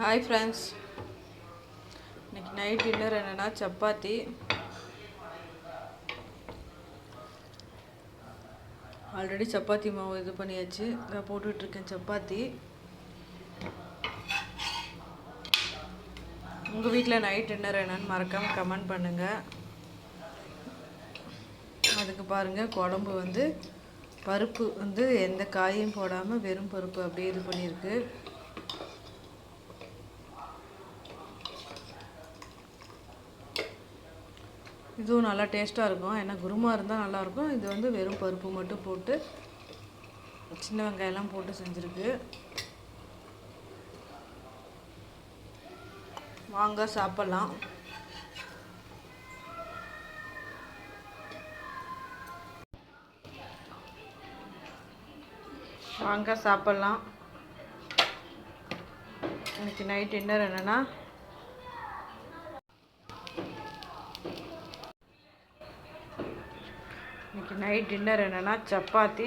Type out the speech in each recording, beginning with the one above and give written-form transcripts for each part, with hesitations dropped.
Hi friends, இன்றைக்கி night dinner என்னென்னா chapati. Already chapati மாவு இது பண்ணியாச்சு. இதை போட்டுட்ருக்கேன் சப்பாத்தி. உங்கள் வீட்டில் நைட் டின்னர் என்னென்னு மறக்காமல் கமெண்ட் பண்ணுங்கள். அதுக்கு பாருங்கள், குழம்பு பருப்பு எந்த காயும் போடாமல் வெறும் பருப்பு அப்படியே இது பண்ணியிருக்கு. இதுவும் நல்லா டேஸ்ட்டாக இருக்கும். ஏன்னா குருமா இருந்தால் நல்லாயிருக்கும். இது வெறும் பருப்பு மட்டும் போட்டு சின்ன வெங்காயம்லாம் போட்டு செஞ்சுருக்கு. வாங்க சாப்பிட்லாம். இன்னைக்கு நைட் டின்னர் என்னென்னா சப்பாத்தி.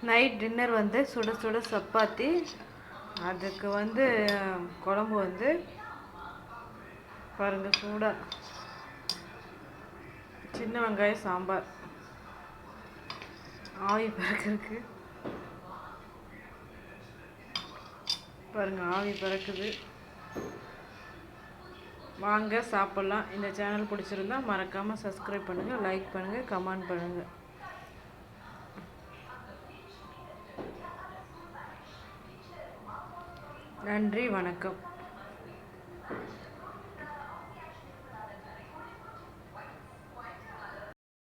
நைட் டின்னர் சுட சுட சப்பாத்தி. அதுக்கு குழம்பு பாருங்கள், சூடாக சின்ன வெங்காயம் சாம்பார். ஆவி பறக்குறதுக்கு பாருங்கள், ஆவி பறக்குது. வாங்க சாப்பிட்லாம். இந்த சேனல் பிடிச்சிருந்தா மறக்காமல் சப்ஸ்கிரைப் பண்ணுங்கள், லைக் பண்ணுங்கள், கமெண்ட் பண்ணுங்கள். நன்றி, வணக்கம்.